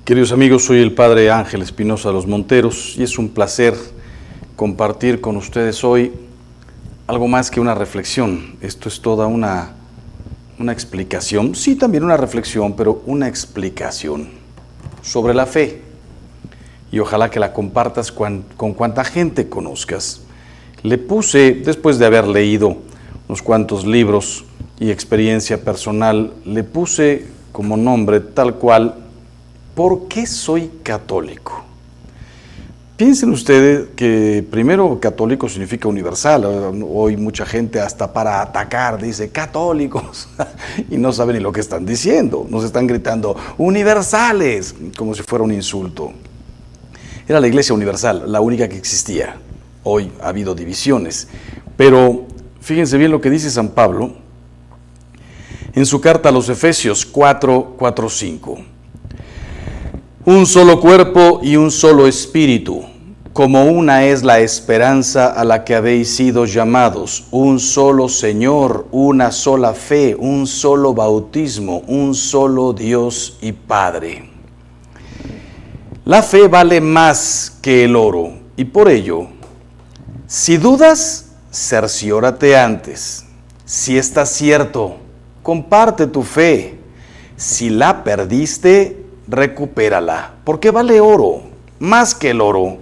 Queridos amigos, soy el Padre Ángel Espinosa de los Monteros y es un placer compartir con ustedes hoy algo más que una reflexión. Esto es toda una explicación, sí, también una reflexión, pero una explicación sobre la fe. Y ojalá que la compartas con cuanta gente conozcas. Le puse, después de haber leído unos cuantos libros y experiencia personal, le puse como nombre tal cual: ¿por qué soy católico? Piensen ustedes que primero católico significa universal. Hoy mucha gente hasta para atacar dice católicos y no saben ni lo que están diciendo. Nos están gritando universales como si fuera un insulto. Era la Iglesia universal, la única que existía. Hoy ha habido divisiones, pero fíjense bien lo que dice San Pablo en su carta a los Efesios 4:5. Un solo cuerpo y un solo espíritu, como una es la esperanza a la que habéis sido llamados, un solo Señor, una sola fe, un solo bautismo, un solo Dios y Padre. La fe vale más que el oro, y por ello, si dudas, cerciórate antes. Si está cierto, comparte tu fe. Si la perdiste, recupérala, porque vale oro, más que el oro.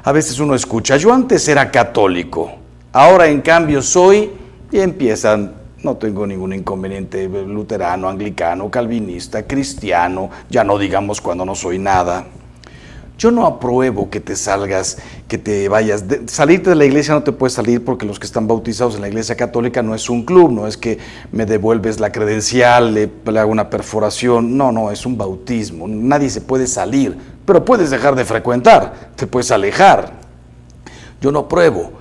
A veces uno escucha, yo antes era católico, ahora en cambio soy, y empiezan, no tengo ningún inconveniente, luterano, anglicano, calvinista, cristiano, ya no digamos cuando no soy nada. Yo no apruebo que te salgas, que te vayas. Salirte de la iglesia no te puedes salir porque los que están bautizados en la iglesia católica no es un club, no es que me devuelves la credencial, le hago una perforación, no, es un bautismo. Nadie se puede salir, pero puedes dejar de frecuentar, te puedes alejar. Yo no apruebo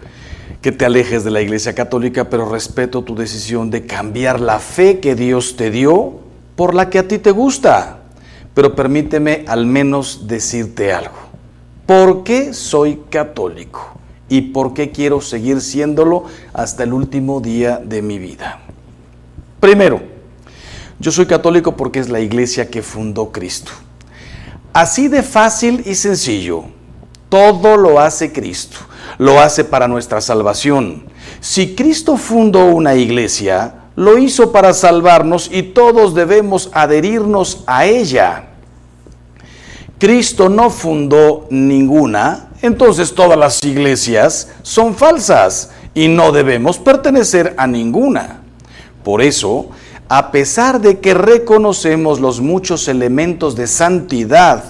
que te alejes de la iglesia católica, pero respeto tu decisión de cambiar la fe que Dios te dio por la que a ti te gusta. Pero permíteme al menos decirte algo. ¿Por qué soy católico? ¿Y por qué quiero seguir siéndolo hasta el último día de mi vida? Primero, yo soy católico porque es la iglesia que fundó Cristo. Así de fácil y sencillo. Todo lo hace Cristo. Lo hace para nuestra salvación. Si Cristo fundó una iglesia, lo hizo para salvarnos y todos debemos adherirnos a ella. Cristo no fundó ninguna, entonces todas las iglesias son falsas y no debemos pertenecer a ninguna. Por eso, a pesar de que reconocemos los muchos elementos de santidad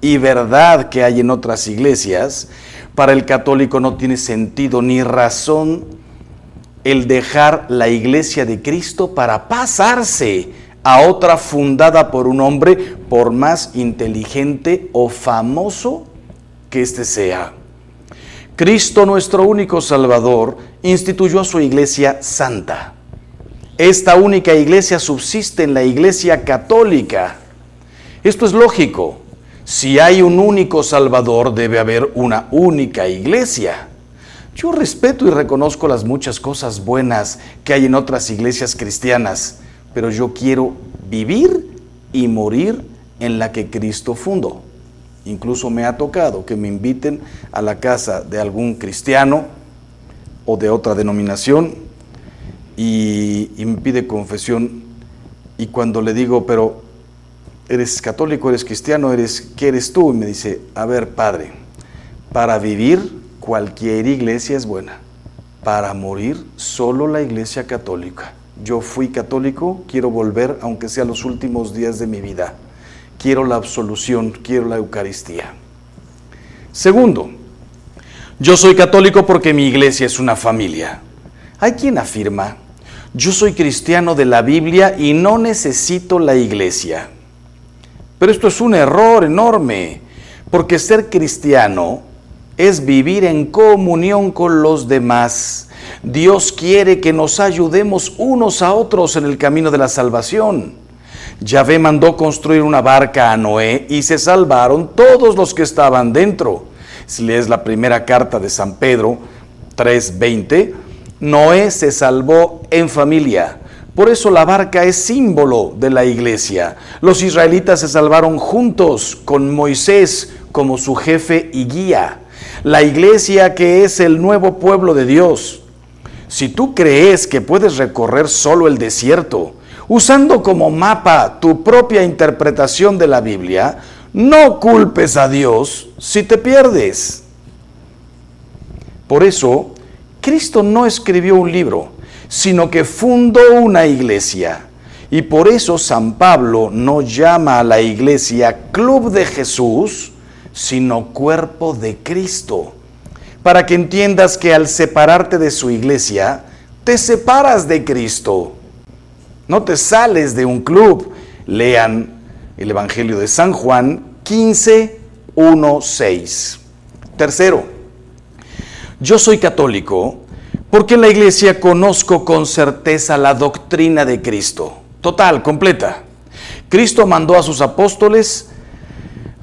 y verdad que hay en otras iglesias, para el católico no tiene sentido ni razón el dejar la iglesia de Cristo para pasarse a otra fundada por un hombre, por más inteligente o famoso que éste sea. Cristo, nuestro único Salvador, instituyó a su iglesia santa. Esta única iglesia subsiste en la iglesia católica. Esto es lógico. Si hay un único Salvador, debe haber una única iglesia. Yo respeto y reconozco las muchas cosas buenas que hay en otras iglesias cristianas, pero yo quiero vivir y morir en la que Cristo fundó. Incluso me ha tocado que me inviten a la casa de algún cristiano o de otra denominación y me pide confesión, y cuando le digo, pero ¿eres católico, eres cristiano, qué eres tú? Y me dice, a ver, padre, para vivir cualquier iglesia es buena, para morir solo la iglesia católica. Yo fui católico, quiero volver, aunque sea los últimos días de mi vida. Quiero la absolución, quiero la Eucaristía. Segundo, yo soy católico porque mi iglesia es una familia. Hay quien afirma, yo soy cristiano de la Biblia y no necesito la iglesia. Pero esto es un error enorme, porque ser cristiano es vivir en comunión con los demás. Dios quiere que nos ayudemos unos a otros en el camino de la salvación. Yahvé mandó construir una barca a Noé y se salvaron todos los que estaban dentro. Si lees la primera carta de San Pedro 3:20, Noé se salvó en familia. Por eso la barca es símbolo de la iglesia. Los israelitas se salvaron juntos con Moisés como su jefe y guía. La iglesia que es el nuevo pueblo de Dios. Si tú crees que puedes recorrer solo el desierto, usando como mapa tu propia interpretación de la Biblia, no culpes a Dios si te pierdes. Por eso, Cristo no escribió un libro, sino que fundó una iglesia. Y por eso San Pablo no llama a la iglesia Club de Jesús, sino Cuerpo de Cristo. Para que entiendas que al separarte de su iglesia, te separas de Cristo. No te sales de un club. Lean el Evangelio de San Juan 15, 1, 6. Tercero, yo soy católico porque en la iglesia conozco con certeza la doctrina de Cristo. Total, completa. Cristo mandó a sus apóstoles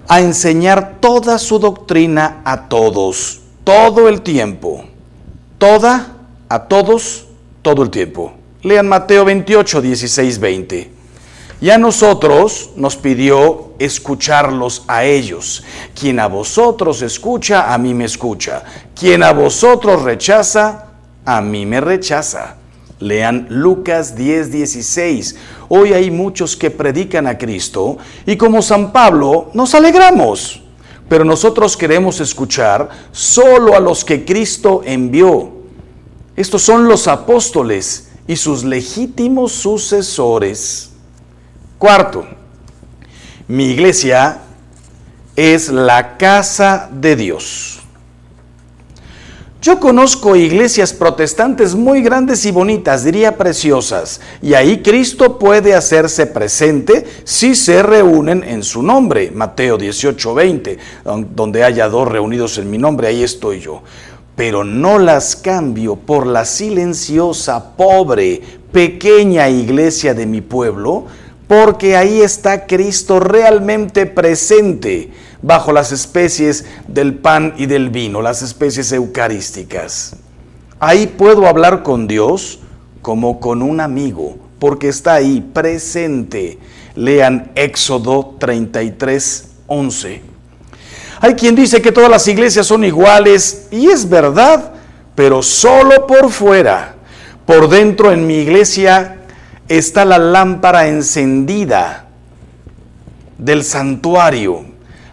a enseñar toda su doctrina a todos, todo el tiempo. Toda, a todos, todo el tiempo. Lean Mateo 28, 16, 20. Y a nosotros nos pidió escucharlos a ellos. Quien a vosotros escucha, a mí me escucha. Quien a vosotros rechaza, a mí me rechaza. Lean Lucas 10, 16. Hoy hay muchos que predican a Cristo y como San Pablo nos alegramos. Pero nosotros queremos escuchar solo a los que Cristo envió. Estos son los apóstoles y sus legítimos sucesores. Cuarto, mi iglesia es la casa de Dios. Yo conozco iglesias protestantes muy grandes y bonitas, diría preciosas, y ahí Cristo puede hacerse presente si se reúnen en su nombre. Mateo 18, 20, donde haya dos reunidos en mi nombre, ahí estoy yo. Pero no las cambio por la silenciosa, pobre, pequeña iglesia de mi pueblo, porque ahí está Cristo realmente presente bajo las especies del pan y del vino, las especies eucarísticas. Ahí puedo hablar con Dios como con un amigo, porque está ahí presente. Lean Éxodo 33, 11. Hay quien dice que todas las iglesias son iguales, y es verdad, pero solo por fuera. Por dentro en mi iglesia está la lámpara encendida del santuario,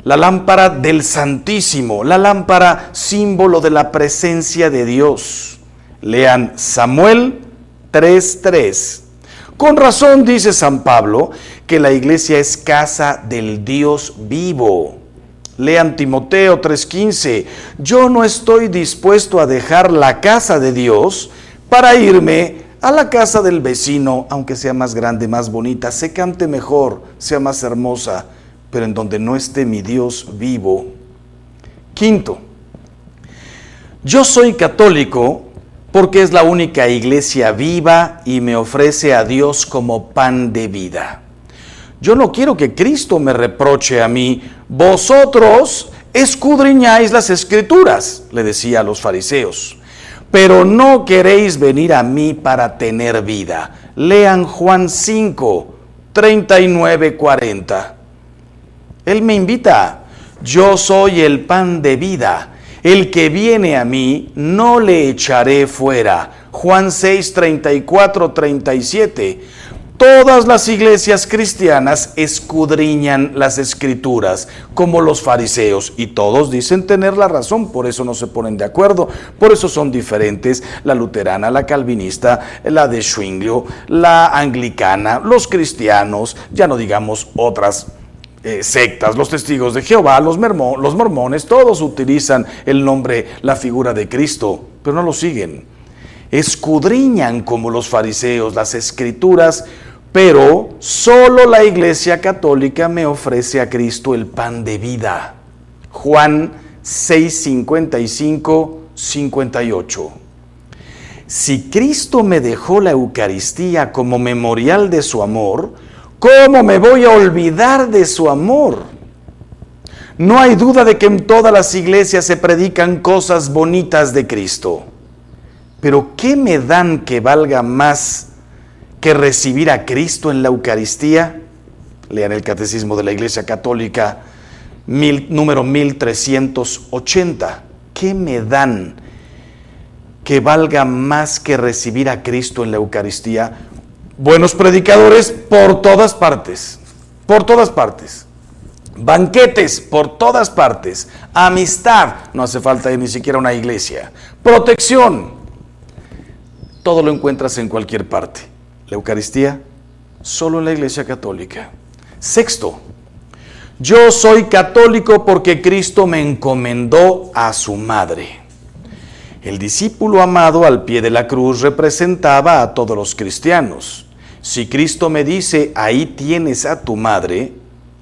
la lámpara del Santísimo, la lámpara símbolo de la presencia de Dios. Lean Samuel 3:3. Con razón dice San Pablo que la iglesia es casa del Dios vivo. Lean Timoteo 3:15. Yo no estoy dispuesto a dejar la casa de Dios para irme a la casa del vecino, aunque sea más grande, más bonita, se cante mejor, sea más hermosa, pero en donde no esté mi Dios vivo. Quinto, yo soy católico porque es la única iglesia viva y me ofrece a Dios como pan de vida. Yo no quiero que Cristo me reproche a mí. Vosotros escudriñáis las Escrituras, le decía a los fariseos, pero no queréis venir a mí para tener vida. Lean Juan 5, 39, 40. Él me invita. Yo soy el pan de vida. El que viene a mí, no le echaré fuera. Juan 6, 34, 37. Todas las iglesias cristianas escudriñan las Escrituras, como los fariseos, y todos dicen tener la razón, por eso no se ponen de acuerdo, por eso son diferentes, la luterana, la calvinista, la de Zwinglio, la anglicana, los cristianos, ya no digamos otras sectas, los testigos de Jehová, los mormones, todos utilizan el nombre, la figura de Cristo, pero no lo siguen. Escudriñan como los fariseos las Escrituras, pero solo la Iglesia Católica me ofrece a Cristo el pan de vida. Juan 6, 55, 58. Si Cristo me dejó la Eucaristía como memorial de su amor, ¿cómo me voy a olvidar de su amor? No hay duda de que en todas las iglesias se predican cosas bonitas de Cristo. Pero ¿qué me dan que valga más que recibir a Cristo en la Eucaristía? Lean el Catecismo de la Iglesia Católica, número 1380. ¿Qué me dan que valga más que recibir a Cristo en la Eucaristía? Buenos predicadores por todas partes, por todas partes. Banquetes por todas partes. Amistad, no hace falta ni siquiera una iglesia. Protección, todo lo encuentras en cualquier parte. La Eucaristía, solo en la Iglesia Católica. Sexto, yo soy católico porque Cristo me encomendó a su madre. El discípulo amado al pie de la cruz representaba a todos los cristianos. Si Cristo me dice, ahí tienes a tu madre,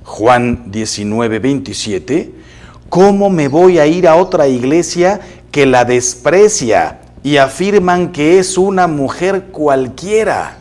Juan 19:27, ¿cómo me voy a ir a otra iglesia que la desprecia y afirman que es una mujer cualquiera?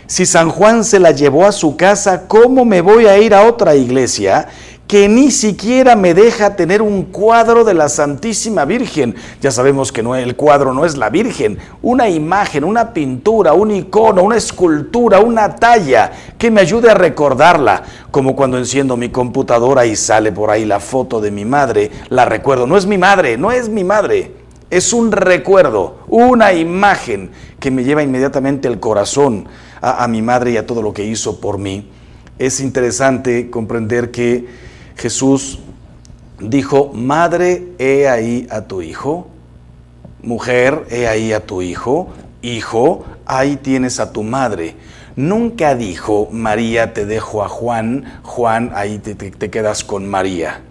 Si San Juan se la llevó a su casa, ¿cómo me voy a ir a otra iglesia que ni siquiera me deja tener un cuadro de la Santísima Virgen? Ya sabemos que el cuadro no es la Virgen, una imagen, una pintura, un icono, una escultura, una talla que me ayude a recordarla, como cuando enciendo mi computadora y sale por ahí la foto de mi madre, la recuerdo. No es mi madre, no es mi madre, es un recuerdo, una imagen que me lleva inmediatamente el corazón a mi madre y a todo lo que hizo por mí. Es interesante comprender que Jesús dijo, madre, he ahí a tu hijo, mujer, he ahí a tu hijo, hijo, ahí tienes a tu madre. Nunca dijo, María, te dejo a Juan, Juan, ahí te quedas con María.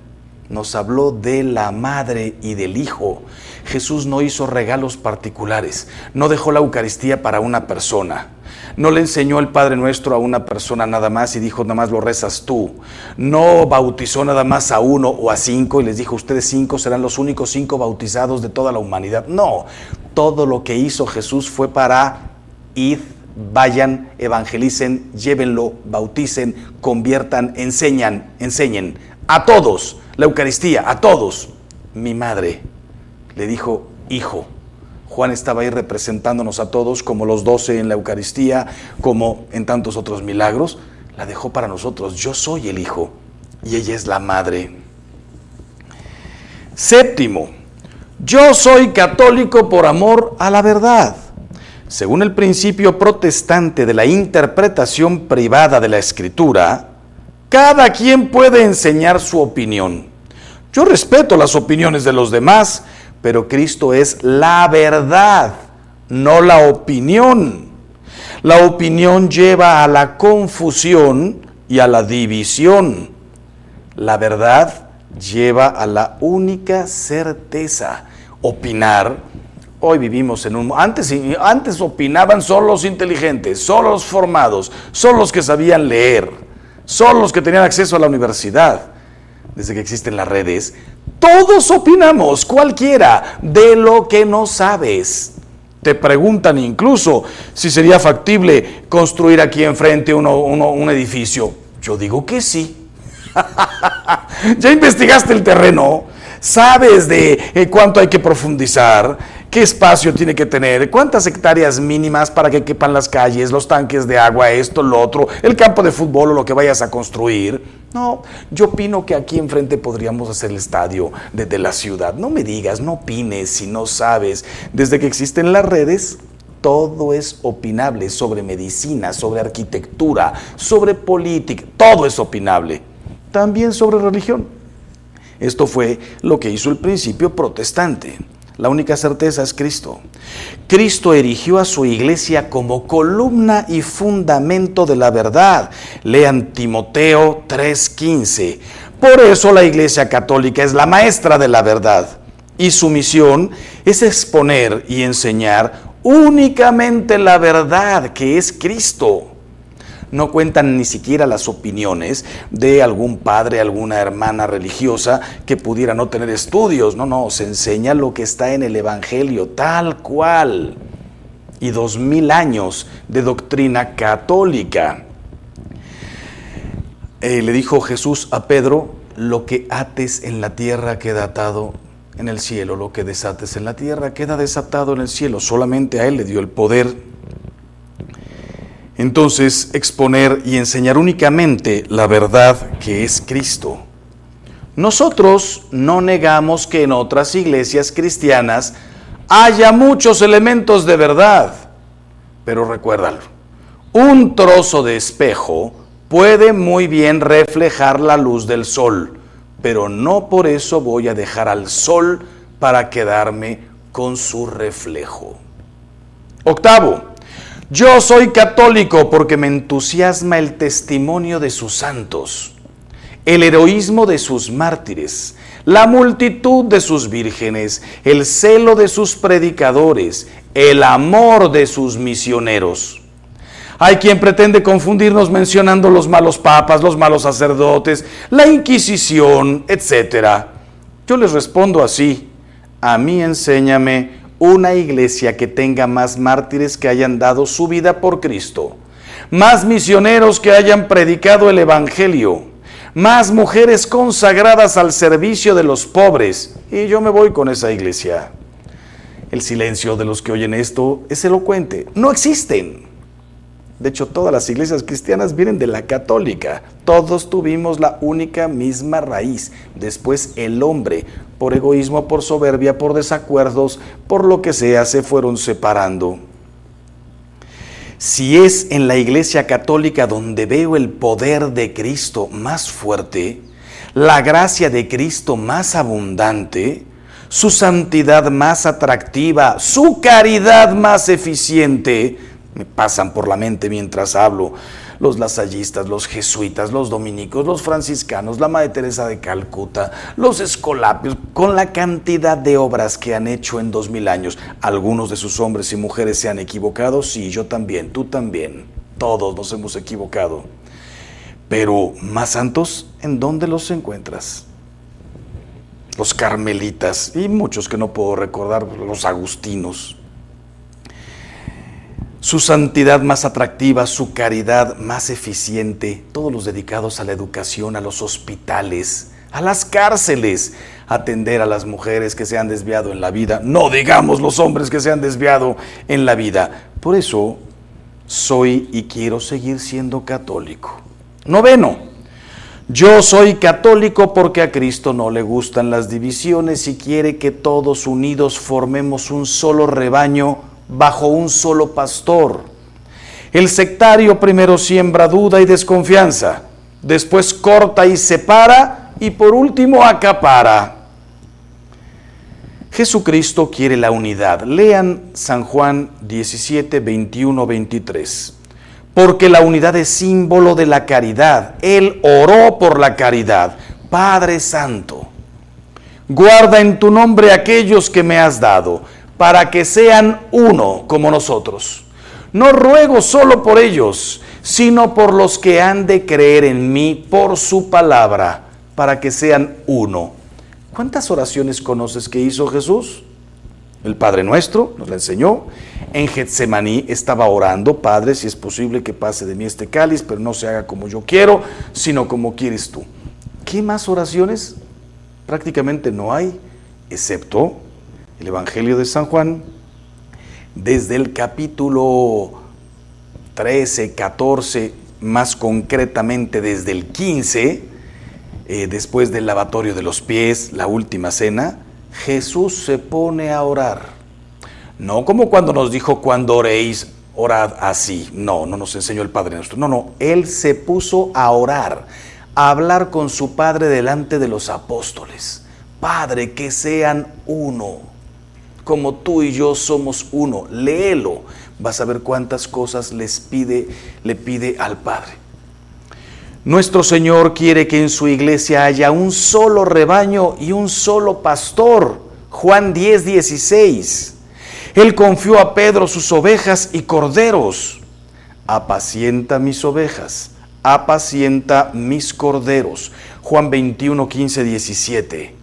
Nos habló de la madre y del hijo. Jesús no hizo regalos particulares, no dejó la Eucaristía para una persona. No le enseñó el Padre Nuestro a una persona nada más y dijo, nada más lo rezas tú. No bautizó nada más a 1 o a 5 y les dijo, ustedes 5 serán los únicos 5 bautizados de toda la humanidad. No, todo lo que hizo Jesús fue para id, vayan, evangelicen, llévenlo, bauticen, conviertan, enseñen a todos, la Eucaristía, a todos. Mi madre le dijo, hijo. Juan estaba ahí representándonos a todos, como los 12 en la Eucaristía, como en tantos otros milagros. La dejó para nosotros. Yo soy el hijo y ella es la madre. Séptimo, yo soy católico por amor a la verdad. Según el principio protestante de la interpretación privada de la Escritura, cada quien puede enseñar su opinión. Yo respeto las opiniones de los demás, pero Cristo es la verdad, no la opinión. La opinión lleva a la confusión y a la división. La verdad lleva a la única certeza. Opinar, hoy vivimos en un... Antes opinaban solo los inteligentes, solo los formados, solo los que sabían leer, solo los que tenían acceso a la universidad. Desde que existen las redes, todos opinamos, cualquiera, de lo que no sabes. Te preguntan incluso si sería factible construir aquí enfrente un edificio. Yo digo que sí. ¿Ya investigaste el terreno? ¿Sabes de cuánto hay que profundizar? ¿Qué espacio tiene que tener? ¿Cuántas hectáreas mínimas para que quepan las calles, los tanques de agua, esto, lo otro, el campo de fútbol o lo que vayas a construir? No, yo opino que aquí enfrente podríamos hacer el estadio de la ciudad. No me digas, no opines si no sabes. Desde que existen las redes, todo es opinable, sobre medicina, sobre arquitectura, sobre política, todo es opinable. También sobre religión. Esto fue lo que hizo el principio protestante. La única certeza es Cristo. Cristo erigió a su iglesia como columna y fundamento de la verdad. Lean Timoteo 3:15. Por eso la Iglesia Católica es la maestra de la verdad. Y su misión es exponer y enseñar únicamente la verdad, que es Cristo. No cuentan ni siquiera las opiniones de algún padre, alguna hermana religiosa que pudiera no tener estudios. No, se enseña lo que está en el Evangelio, tal cual. Y 2000 años de doctrina católica. Le dijo Jesús a Pedro, lo que ates en la tierra queda atado en el cielo, lo que desates en la tierra queda desatado en el cielo. Solamente a él le dio el poder. entonces exponer y enseñar únicamente la verdad que es Cristo. Nosotros no negamos que en otras iglesias cristianas haya muchos elementos de verdad, pero recuérdalo, un trozo de espejo puede muy bien reflejar la luz del sol, pero no por eso voy a dejar al sol para quedarme con su reflejo. Octavo, yo soy católico porque me entusiasma el testimonio de sus santos, el heroísmo de sus mártires, la multitud de sus vírgenes, el celo de sus predicadores, el amor de sus misioneros. Hay quien pretende confundirnos mencionando los malos papas, los malos sacerdotes, la Inquisición, etc. Yo les respondo así: a mí enséñame una iglesia que tenga más mártires que hayan dado su vida por Cristo, más misioneros que hayan predicado el Evangelio, más mujeres consagradas al servicio de los pobres, y yo me voy con esa iglesia. El silencio de los que oyen esto es elocuente. No existen. De hecho, todas las iglesias cristianas vienen de la católica. Todos tuvimos la única misma raíz. Después el hombre, por egoísmo, por soberbia, por desacuerdos, por lo que sea, se fueron separando. Si es en la iglesia católica donde veo el poder de Cristo más fuerte, la gracia de Cristo más abundante, su santidad más atractiva, su caridad más eficiente, me pasan por la mente mientras hablo los lasallistas, los jesuitas, los dominicos, los franciscanos, la Madre Teresa de Calcuta, los escolapios, con la cantidad de obras que han hecho en 2000 años. Algunos de sus hombres y mujeres se han equivocado, sí, yo también, tú también, todos nos hemos equivocado. Pero más santos, ¿en dónde los encuentras? Los carmelitas y muchos que no puedo recordar, los agustinos. Su santidad más atractiva, su caridad más eficiente, todos los dedicados a la educación, a los hospitales, a las cárceles, atender a las mujeres que se han desviado en la vida, no digamos los hombres que se han desviado en la vida. Por eso soy y quiero seguir siendo católico. Noveno, yo soy católico porque a Cristo no le gustan las divisiones y quiere que todos unidos formemos un solo rebaño bajo un solo pastor. El sectario primero siembra duda y desconfianza, después corta y separa y por último acapara. Jesucristo quiere la unidad. Lean San Juan 17, 21, 23. Porque la unidad es símbolo de la caridad. Él oró por la caridad. Padre Santo, guarda en tu nombre aquellos que me has dado, para que sean uno como nosotros. No ruego solo por ellos, sino por los que han de creer en mí por su palabra, para que sean uno. ¿Cuántas oraciones conoces que hizo Jesús? El Padre Nuestro nos la enseñó. En Getsemaní estaba orando: Padre, si es posible que pase de mí este cáliz, pero no se haga como yo quiero, sino como quieres tú. ¿Qué más oraciones? Prácticamente no hay, excepto el Evangelio de San Juan, desde el capítulo 13, 14, más concretamente desde el 15, después del lavatorio de los pies, la última cena, Jesús se pone a orar. No como cuando nos dijo: cuando oréis, orad así. No nos enseñó el Padre Nuestro. No, Él se puso a orar, a hablar con su Padre delante de los apóstoles. Padre, que sean uno, como tú y yo somos uno. Léelo, vas a ver cuántas cosas le pide al Padre. Nuestro Señor quiere que en su iglesia haya un solo rebaño y un solo pastor. Juan 10, 16. Él confió a Pedro sus ovejas y corderos. Apacienta mis ovejas, apacienta mis corderos. Juan 21, 15, 17.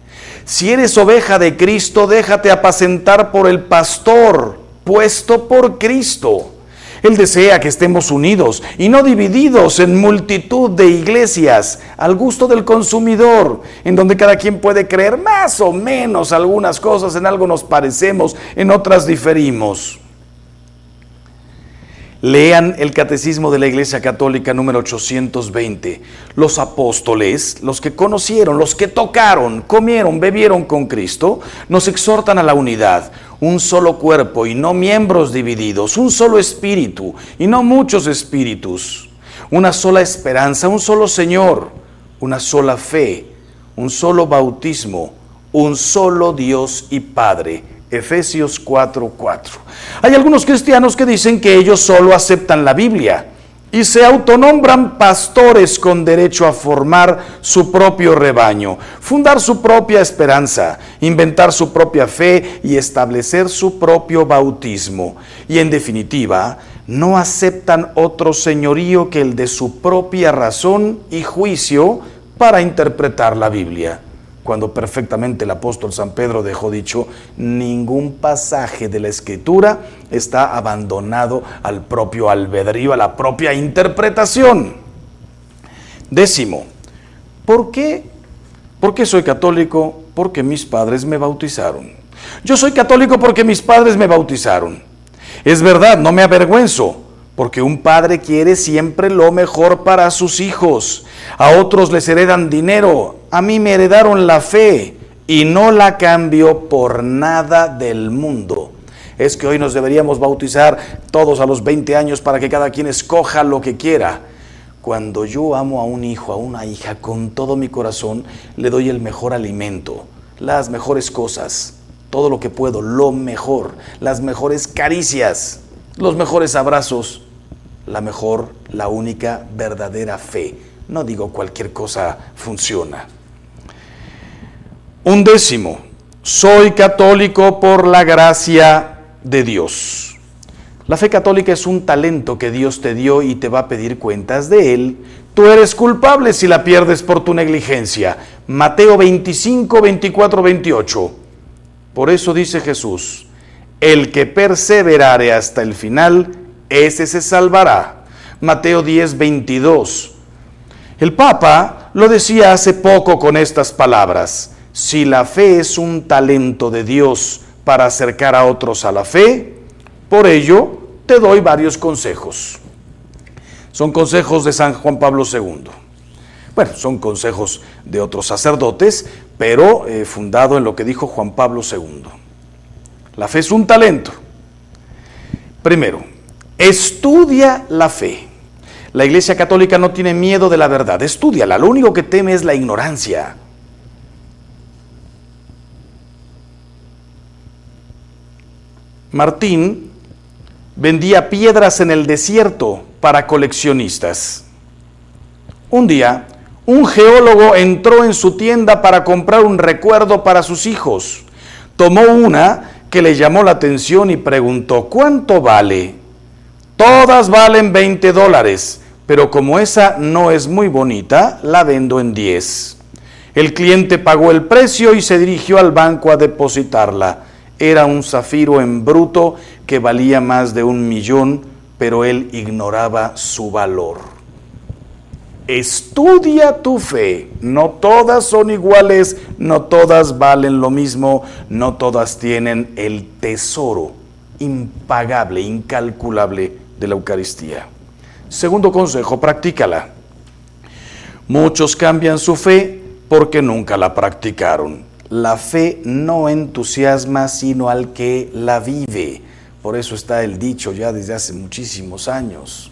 Si eres oveja de Cristo, déjate apacentar por el pastor puesto por Cristo. Él desea que estemos unidos y no divididos en multitud de iglesias al gusto del consumidor, en donde cada quien puede creer más o menos algunas cosas, en algo nos parecemos, en otras diferimos. Lean el Catecismo de la Iglesia Católica número 820. Los apóstoles, los que conocieron, los que tocaron, comieron, bebieron con Cristo, nos exhortan a la unidad. Un solo cuerpo y no miembros divididos, un solo espíritu y no muchos espíritus, una sola esperanza, un solo Señor, una sola fe, un solo bautismo, un solo Dios y Padre. Efesios 4:4. Hay algunos cristianos que dicen que ellos solo aceptan la Biblia y se autonombran pastores con derecho a formar su propio rebaño, fundar su propia esperanza, inventar su propia fe y establecer su propio bautismo. Y en definitiva, no aceptan otro señorío que el de su propia razón y juicio para interpretar la Biblia. Cuando perfectamente el apóstol San Pedro dejó dicho, ningún pasaje de la Escritura está abandonado al propio albedrío, a la propia interpretación. 10. ¿Por qué soy católico? Porque mis padres me bautizaron. Yo soy católico porque mis padres me bautizaron. Es verdad, no me avergüenzo, porque un padre quiere siempre lo mejor para sus hijos. A otros les heredan dinero, a mí me heredaron la fe y no la cambio por nada del mundo. Es que hoy nos deberíamos bautizar todos a los 20 años para que cada quien escoja lo que quiera. Cuando yo amo a un hijo, a una hija, con todo mi corazón, le doy el mejor alimento, las mejores cosas, todo lo que puedo, lo mejor, las mejores caricias, los mejores abrazos, la única verdadera fe. No digo cualquier cosa funciona. 11. Soy católico por la gracia de Dios. La fe católica es un talento que Dios te dio y te va a pedir cuentas de él. Tú eres culpable si la pierdes por tu negligencia. Mateo 25, 24, 28. Por eso dice Jesús, el que perseverare hasta el final, ese se salvará. Mateo 10, 22. El Papa lo decía hace poco con estas palabras: si la fe es un talento de Dios para acercar a otros a la fe, por ello te doy varios consejos. Son consejos de San Juan Pablo II. Bueno, son consejos de otros sacerdotes, pero fundado en lo que dijo Juan Pablo II. La fe es un talento. Primero, estudia la fe. La Iglesia Católica no tiene miedo de la verdad, estúdiala. Lo único que teme es la ignorancia. Martín vendía piedras en el desierto para coleccionistas. Un día, un geólogo entró en su tienda para comprar un recuerdo para sus hijos. Tomó una que le llamó la atención y preguntó, ¿cuánto vale? Todas valen $20, pero como esa no es muy bonita, la vendo en 10. El cliente pagó el precio y se dirigió al banco a depositarla. Era un zafiro en bruto que valía más de 1 millón, pero él ignoraba su valor. Estudia tu fe. No todas son iguales, no todas valen lo mismo, no todas tienen el tesoro impagable, incalculable de la Eucaristía. Segundo consejo, practícala. Muchos cambian su fe porque nunca la practicaron. La fe no entusiasma sino al que la vive. Por eso está el dicho ya desde hace muchísimos años.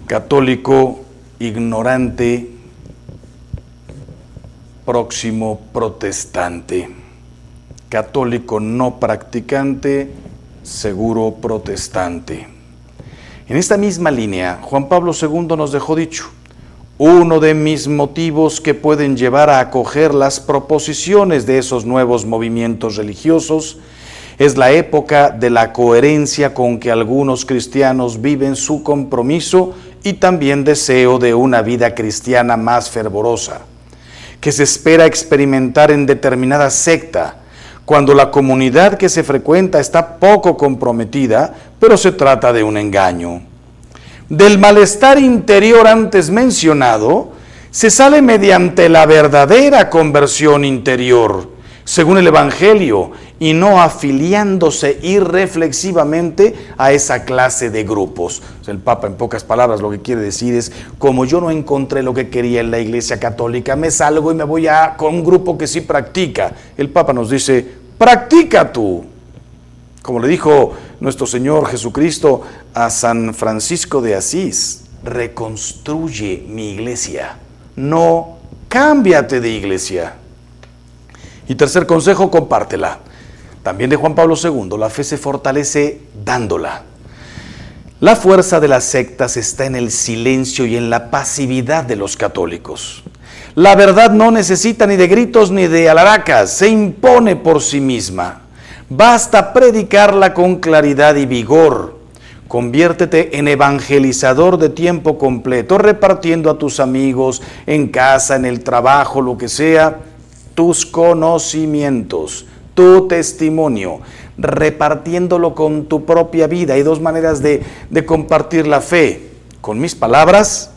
Católico ignorante, próximo protestante. Católico no practicante, seguro protestante. En esta misma línea, Juan Pablo II nos dejó dicho: uno de mis motivos que pueden llevar a acoger las proposiciones de esos nuevos movimientos religiosos es la época de la coherencia con que algunos cristianos viven su compromiso y también deseo de una vida cristiana más fervorosa, que se espera experimentar en determinada secta, cuando la comunidad que se frecuenta está poco comprometida, pero se trata de un engaño. Del malestar interior antes mencionado, se sale mediante la verdadera conversión interior. según el Evangelio, y no afiliándose irreflexivamente a esa clase de grupos. O sea, el Papa, en pocas palabras, lo que quiere decir es, como yo no encontré lo que quería en la Iglesia Católica, me salgo y me voy con un grupo que sí practica. El Papa nos dice, practica tú. Como le dijo nuestro Señor Jesucristo a San Francisco de Asís, reconstruye mi iglesia, no cámbiate de iglesia. Y tercer consejo, compártela. También de Juan Pablo II, la fe se fortalece dándola. La fuerza de las sectas está en el silencio y en la pasividad de los católicos. La verdad no necesita ni de gritos ni de alharacas, se impone por sí misma. Basta predicarla con claridad y vigor. Conviértete en evangelizador de tiempo completo, repartiendo a tus amigos, en casa, en el trabajo, lo que sea, tus conocimientos, tu testimonio, repartiéndolo con tu propia vida. Hay dos maneras de compartir la fe: con mis palabras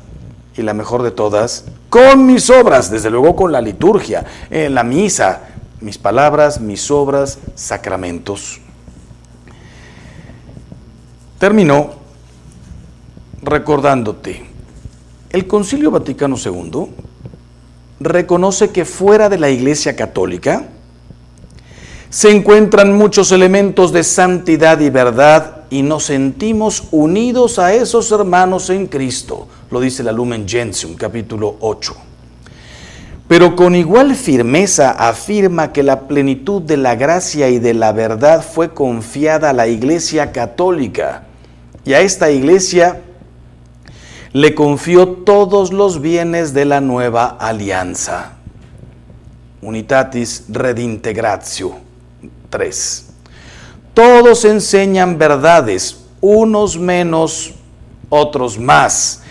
y, la mejor de todas, con mis obras, desde luego con la liturgia, en la misa, mis palabras, mis obras, sacramentos. Termino recordándote, el Concilio Vaticano II reconoce que fuera de la Iglesia Católica se encuentran muchos elementos de santidad y verdad y nos sentimos unidos a esos hermanos en Cristo, lo dice la Lumen Gentium, capítulo 8. Pero con igual firmeza afirma que la plenitud de la gracia y de la verdad fue confiada a la Iglesia Católica, y a esta Iglesia le confió todos los bienes de la nueva alianza. Unitatis Redintegratio 3. Todos enseñan verdades, unos menos, otros más,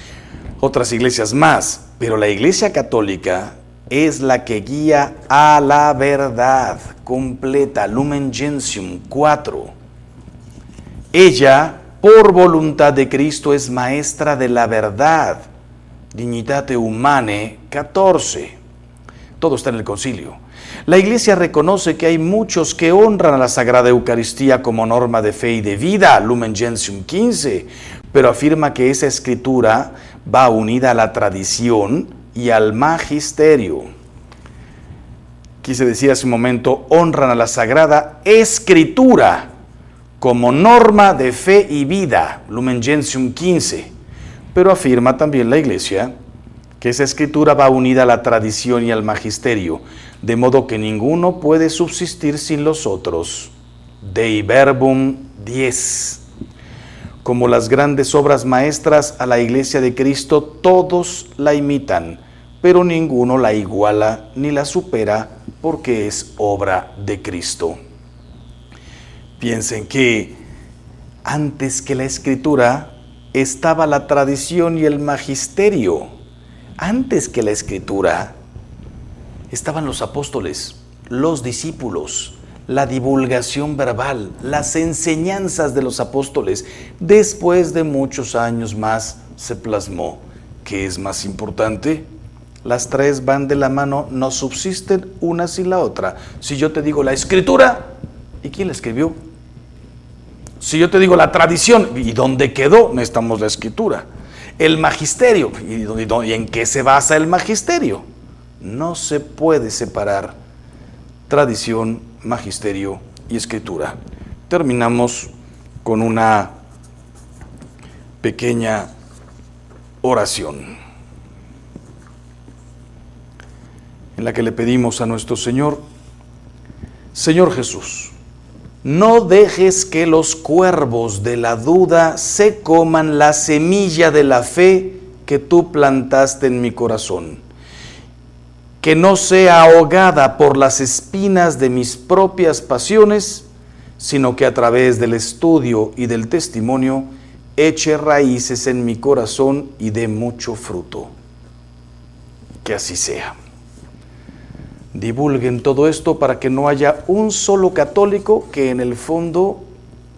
otras iglesias más, pero la Iglesia Católica es la que guía a la verdad completa. Lumen Gentium 4. Ella, por voluntad de Cristo, es maestra de la verdad. Dignitate Humanae 14. Todo está en el concilio. La Iglesia reconoce que hay muchos que honran a la Sagrada Eucaristía como norma de fe y de vida, Lumen Gentium 15, pero afirma que esa escritura va unida a la tradición y al magisterio. Quise decir hace un momento, honran a la Sagrada Escritura como norma de fe y vida, Lumen Gentium 15, pero afirma también la Iglesia que esa escritura va unida a la tradición y al magisterio, de modo que ninguno puede subsistir sin los otros. Dei Verbum 10. Como las grandes obras maestras a la Iglesia de Cristo, todos la imitan, pero ninguno la iguala ni la supera porque es obra de Cristo. Piensen que antes que la Escritura estaba la tradición y el magisterio. Antes que la Escritura estaban los apóstoles, los discípulos, la divulgación verbal, las enseñanzas de los apóstoles. Después de muchos años más se plasmó. ¿Qué es más importante? Las tres van de la mano, no subsisten una sin la otra. Si yo te digo la Escritura, ¿y quién la escribió? Si yo te digo la tradición, ¿y dónde quedó? Necesitamos la Escritura. El magisterio, ¿y en qué se basa el magisterio? No se puede separar tradición, magisterio y Escritura. Terminamos con una pequeña oración en la que le pedimos a nuestro Señor: Señor Jesús, no dejes que los cuervos de la duda se coman la semilla de la fe que tú plantaste en mi corazón, que no sea ahogada por las espinas de mis propias pasiones, sino que a través del estudio y del testimonio eche raíces en mi corazón y dé mucho fruto. Que así sea. Divulguen todo esto para que no haya un solo católico que en el fondo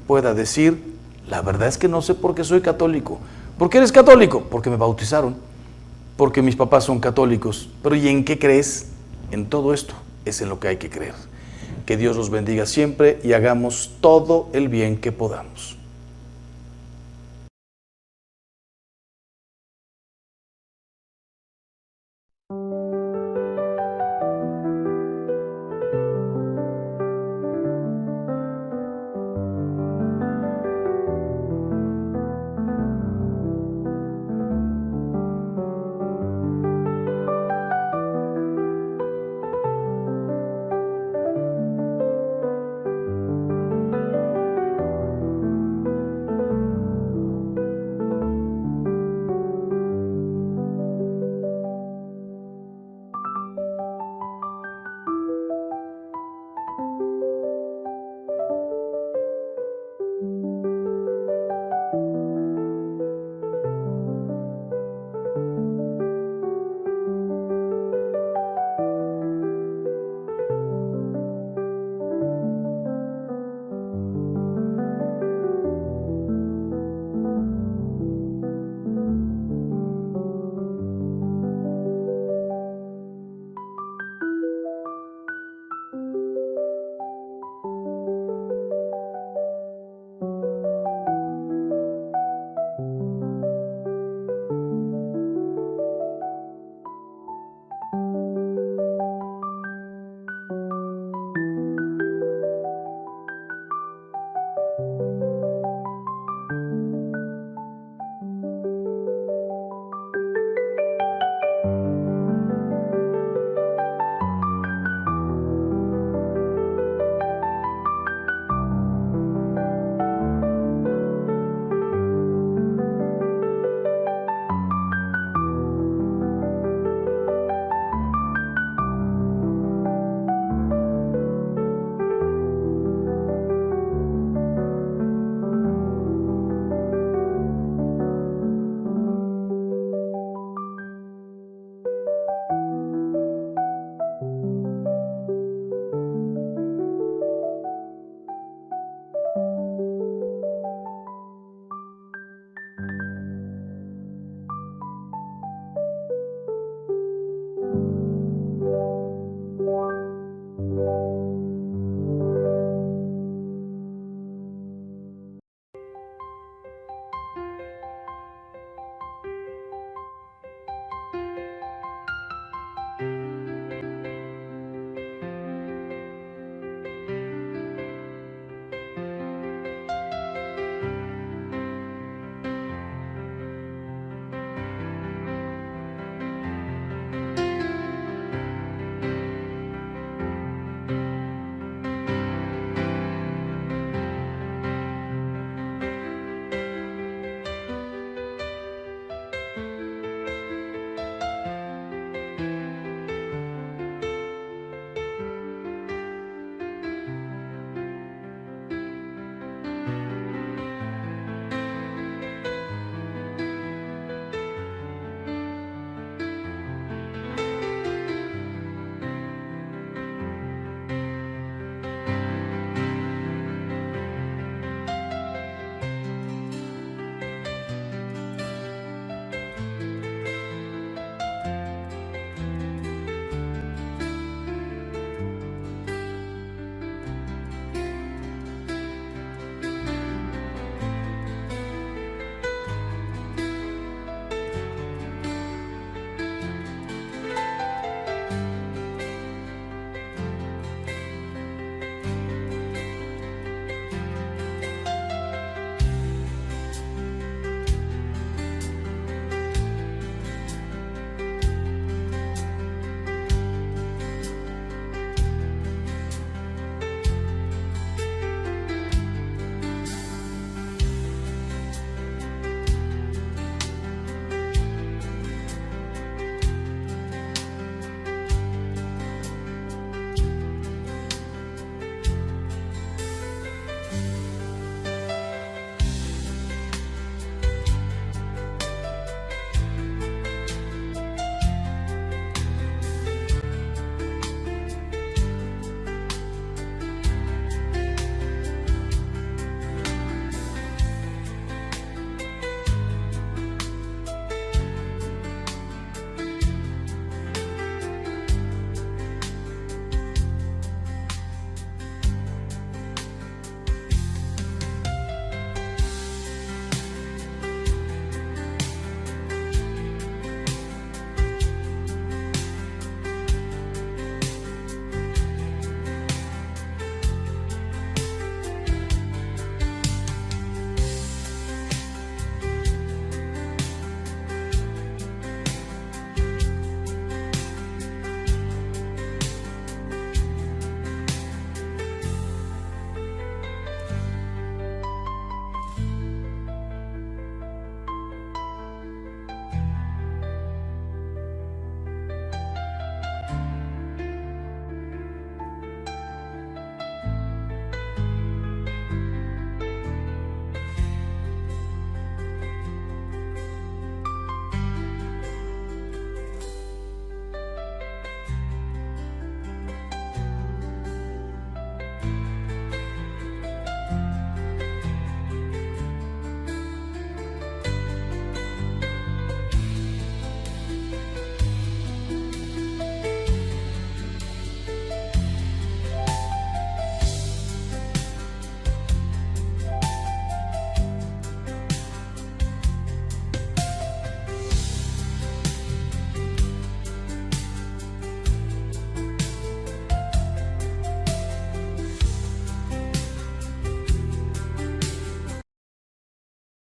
pueda decir: la verdad es que no sé por qué soy católico. ¿Por qué eres católico? Porque me bautizaron, porque mis papás son católicos. Pero ¿y en qué crees? En todo esto es en lo que hay que creer. Que Dios los bendiga siempre y hagamos todo el bien que podamos.